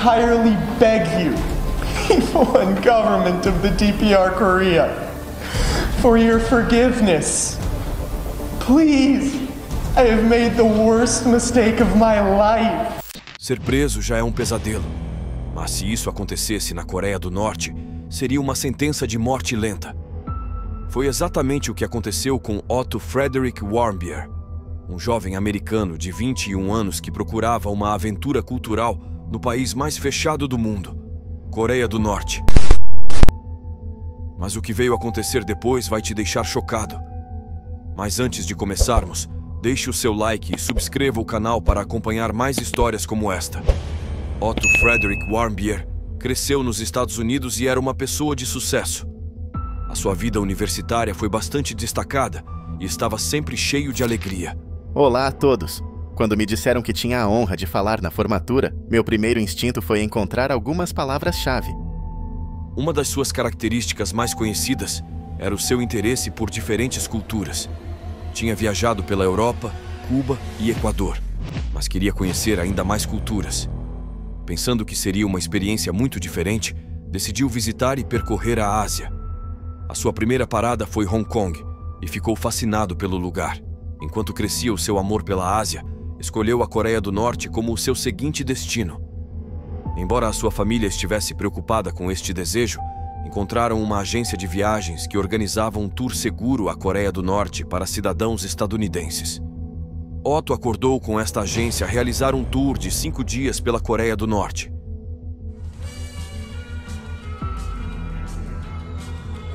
entirely beg you, people and government of the DPR Korea, for your forgiveness. Please, I have made the worst mistake of my life. Ser preso já é um pesadelo, mas se isso acontecesse na Coreia do Norte, seria uma sentença de morte lenta. Foi exatamente o que aconteceu com Otto Frederick Warmbier, um jovem americano de 21 anos que procurava uma aventura cultural no país mais fechado do mundo, Coreia do Norte. Mas o que veio acontecer depois vai te deixar chocado. Mas antes de começarmos, deixe o seu like e subscreva o canal para acompanhar mais histórias como esta. Otto Frederick Warmbier cresceu nos Estados Unidos e era uma pessoa de sucesso. A sua vida universitária foi bastante destacada e estava sempre cheio de alegria. Olá a todos! Quando me disseram que tinha a honra de falar na formatura, meu primeiro instinto foi encontrar algumas palavras-chave. Uma das suas características mais conhecidas era o seu interesse por diferentes culturas. Tinha viajado pela Europa, Cuba e Equador, mas queria conhecer ainda mais culturas. Pensando que seria uma experiência muito diferente, decidiu visitar e percorrer a Ásia. A sua primeira parada foi Hong Kong e ficou fascinado pelo lugar. Enquanto crescia o seu amor pela Ásia, escolheu a Coreia do Norte como o seu seguinte destino. Embora a sua família estivesse preocupada com este desejo, encontraram uma agência de viagens que organizava um tour seguro à Coreia do Norte para cidadãos estadunidenses. Otto acordou com esta agência a realizar um tour de 5 dias pela Coreia do Norte.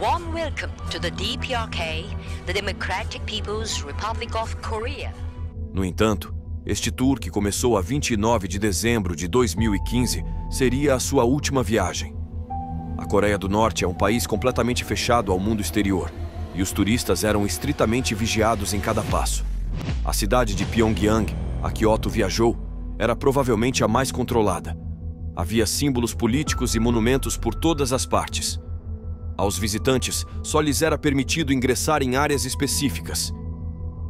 Warm welcome to the DPRK, the Democratic People's Republic of Korea. No entanto, este tour, que começou a 29 de dezembro de 2015, seria a sua última viagem. A Coreia do Norte é um país completamente fechado ao mundo exterior, e os turistas eram estritamente vigiados em cada passo. A cidade de Pyongyang, a que Otto viajou, era provavelmente a mais controlada. Havia símbolos políticos e monumentos por todas as partes. Aos visitantes, só lhes era permitido ingressar em áreas específicas.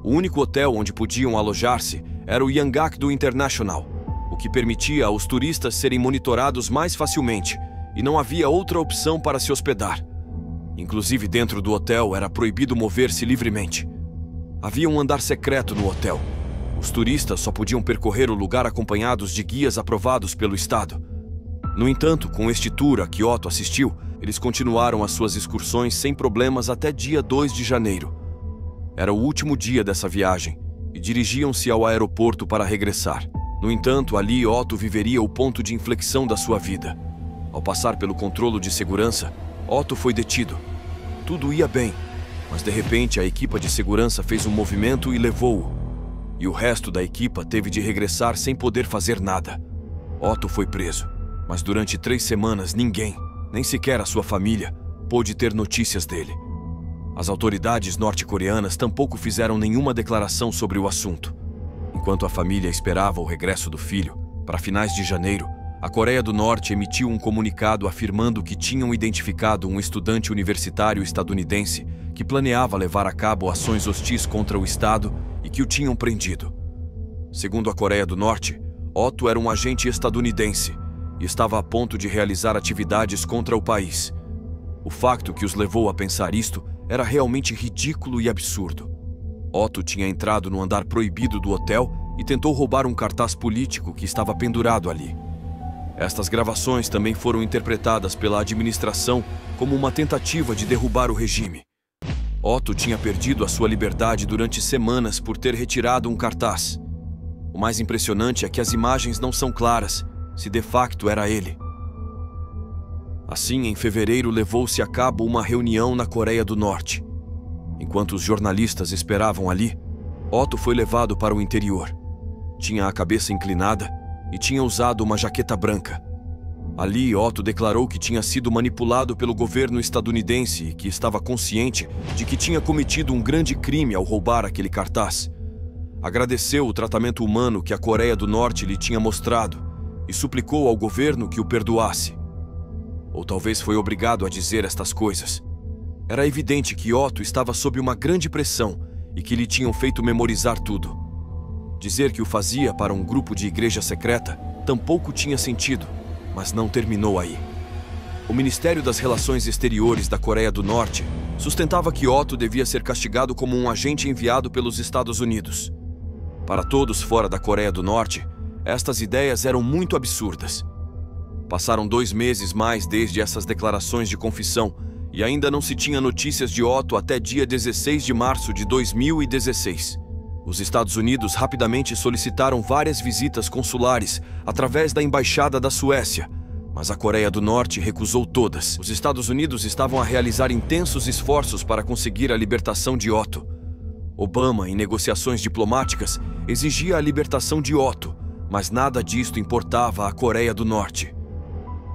O único hotel onde podiam alojar-se era o Yangak-do International, o que permitia aos turistas serem monitorados mais facilmente, e não havia outra opção para se hospedar. Inclusive, dentro do hotel era proibido mover-se livremente. Havia um andar secreto no hotel. Os turistas só podiam percorrer o lugar acompanhados de guias aprovados pelo Estado. No entanto, com este tour a que Otto assistiu, eles continuaram as suas excursões sem problemas até dia 2 de janeiro. Era o último dia dessa viagem e dirigiam-se ao aeroporto para regressar. No entanto, ali Otto viveria o ponto de inflexão da sua vida. Ao passar pelo controle de segurança, Otto foi detido. Tudo ia bem, mas de repente a equipa de segurança fez um movimento e levou-o. E o resto da equipa teve de regressar sem poder fazer nada. Otto foi preso, mas durante 3 semanas ninguém, nem sequer a sua família, pôde ter notícias dele. As autoridades norte-coreanas tampouco fizeram nenhuma declaração sobre o assunto. Enquanto a família esperava o regresso do filho, para finais de janeiro, a Coreia do Norte emitiu um comunicado afirmando que tinham identificado um estudante universitário estadunidense que planeava levar a cabo ações hostis contra o Estado e que o tinham prendido. Segundo a Coreia do Norte, Otto era um agente estadunidense e estava a ponto de realizar atividades contra o país. O facto que os levou a pensar isto era realmente ridículo e absurdo. Otto tinha entrado no andar proibido do hotel e tentou roubar um cartaz político que estava pendurado ali. Estas gravações também foram interpretadas pela administração como uma tentativa de derrubar o regime. Otto tinha perdido a sua liberdade durante semanas por ter retirado um cartaz. O mais impressionante é que as imagens não são claras, se de facto era ele. Assim, em fevereiro, levou-se a cabo uma reunião na Coreia do Norte. Enquanto os jornalistas esperavam ali, Otto foi levado para o interior. Tinha a cabeça inclinada e tinha usado uma jaqueta branca. Ali, Otto declarou que tinha sido manipulado pelo governo estadunidense e que estava consciente de que tinha cometido um grande crime ao roubar aquele cartaz. Agradeceu o tratamento humano que a Coreia do Norte lhe tinha mostrado e suplicou ao governo que o perdoasse. Ou talvez foi obrigado a dizer estas coisas. Era evidente que Otto estava sob uma grande pressão e que lhe tinham feito memorizar tudo. Dizer que o fazia para um grupo de igreja secreta tampouco tinha sentido. Mas não terminou aí. O Ministério das Relações Exteriores da Coreia do Norte sustentava que Otto devia ser castigado como um agente enviado pelos Estados Unidos. Para todos fora da Coreia do Norte, estas ideias eram muito absurdas. Passaram 2 meses mais desde essas declarações de confissão e ainda não se tinha notícias de Otto até dia 16 de março de 2016. Os Estados Unidos rapidamente solicitaram várias visitas consulares através da Embaixada da Suécia, mas a Coreia do Norte recusou todas. Os Estados Unidos estavam a realizar intensos esforços para conseguir a libertação de Otto. Obama, em negociações diplomáticas, exigia a libertação de Otto, mas nada disto importava à Coreia do Norte.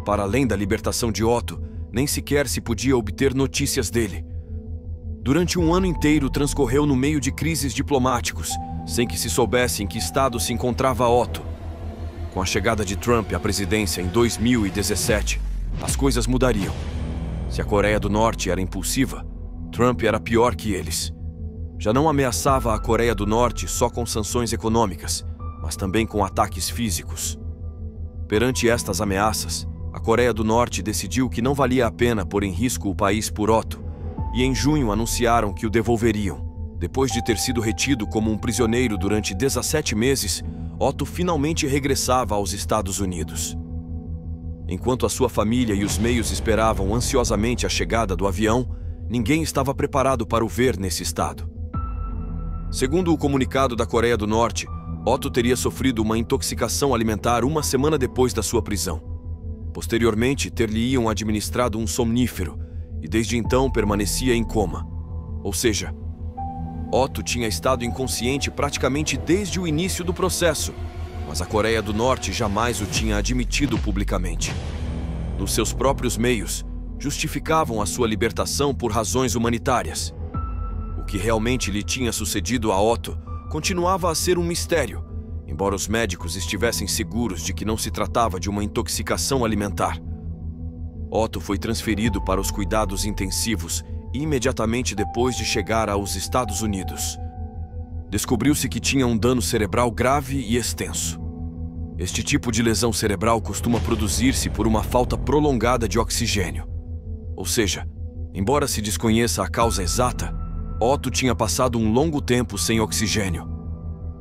Para além da libertação de Otto, nem sequer se podia obter notícias dele. Durante um ano inteiro transcorreu no meio de crises diplomáticos, sem que se soubesse em que estado se encontrava Otto. Com a chegada de Trump à presidência em 2017, as coisas mudariam. Se a Coreia do Norte era impulsiva, Trump era pior que eles. Já não ameaçava a Coreia do Norte só com sanções econômicas, mas também com ataques físicos. Perante estas ameaças, a Coreia do Norte decidiu que não valia a pena pôr em risco o país por Otto, e em junho anunciaram que o devolveriam. Depois de ter sido retido como um prisioneiro durante 17 meses, Otto finalmente regressava aos Estados Unidos. Enquanto a sua família e os meios esperavam ansiosamente a chegada do avião, ninguém estava preparado para o ver nesse estado. Segundo o comunicado da Coreia do Norte, Otto teria sofrido uma intoxicação alimentar 1 semana depois da sua prisão. Posteriormente, ter-lhe-iam administrado um somnífero e desde então permanecia em coma. Ou seja, Otto tinha estado inconsciente praticamente desde o início do processo, mas a Coreia do Norte jamais o tinha admitido publicamente. Nos seus próprios meios, justificavam a sua libertação por razões humanitárias. O que realmente lhe tinha sucedido a Otto continuava a ser um mistério, embora os médicos estivessem seguros de que não se tratava de uma intoxicação alimentar. Otto foi transferido para os cuidados intensivos imediatamente depois de chegar aos Estados Unidos. Descobriu-se que tinha um dano cerebral grave e extenso. Este tipo de lesão cerebral costuma produzir-se por uma falta prolongada de oxigênio. Ou seja, embora se desconheça a causa exata, Otto tinha passado um longo tempo sem oxigênio.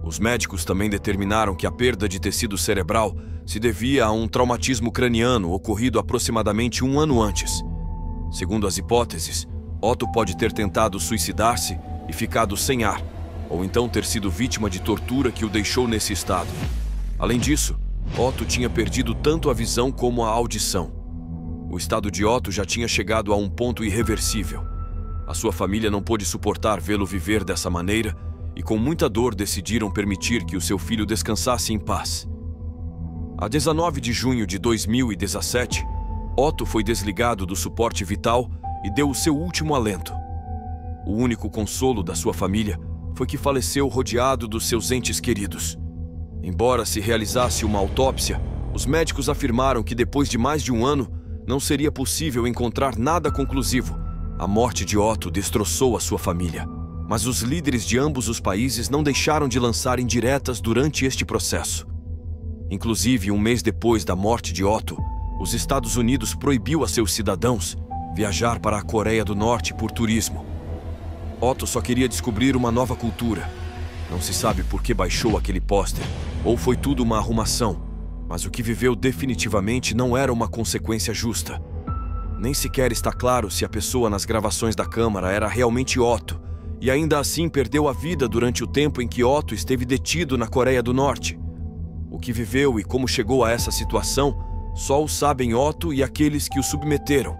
Os médicos também determinaram que a perda de tecido cerebral se devia a um traumatismo craniano ocorrido aproximadamente 1 ano antes. Segundo as hipóteses, Otto pode ter tentado suicidar-se e ficado sem ar, ou então ter sido vítima de tortura que o deixou nesse estado. Além disso, Otto tinha perdido tanto a visão como a audição. O estado de Otto já tinha chegado a um ponto irreversível. A sua família não pôde suportar vê-lo viver dessa maneira e com muita dor decidiram permitir que o seu filho descansasse em paz. A 19 de junho de 2017, Otto foi desligado do suporte vital e deu o seu último alento. O único consolo da sua família foi que faleceu rodeado dos seus entes queridos. Embora se realizasse uma autópsia, os médicos afirmaram que depois de mais de 1 ano, não seria possível encontrar nada conclusivo. A morte de Otto destroçou a sua família, mas os líderes de ambos os países não deixaram de lançar indiretas durante este processo. Inclusive, 1 mês depois da morte de Otto, os Estados Unidos proibiu a seus cidadãos viajar para a Coreia do Norte por turismo. Otto só queria descobrir uma nova cultura. Não se sabe por que baixou aquele pôster, ou foi tudo uma arrumação, mas o que viveu definitivamente não era uma consequência justa. Nem sequer está claro se a pessoa nas gravações da câmara era realmente Otto, e ainda assim perdeu a vida durante o tempo em que Otto esteve detido na Coreia do Norte. O que viveu e como chegou a essa situação, só o sabem Otto e aqueles que o submeteram.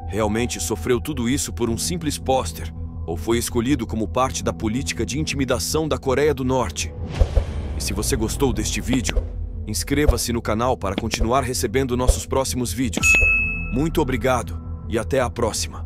Realmente sofreu tudo isso por um simples pôster, ou foi escolhido como parte da política de intimidação da Coreia do Norte? E se você gostou deste vídeo, inscreva-se no canal para continuar recebendo nossos próximos vídeos. Muito obrigado e até a próxima!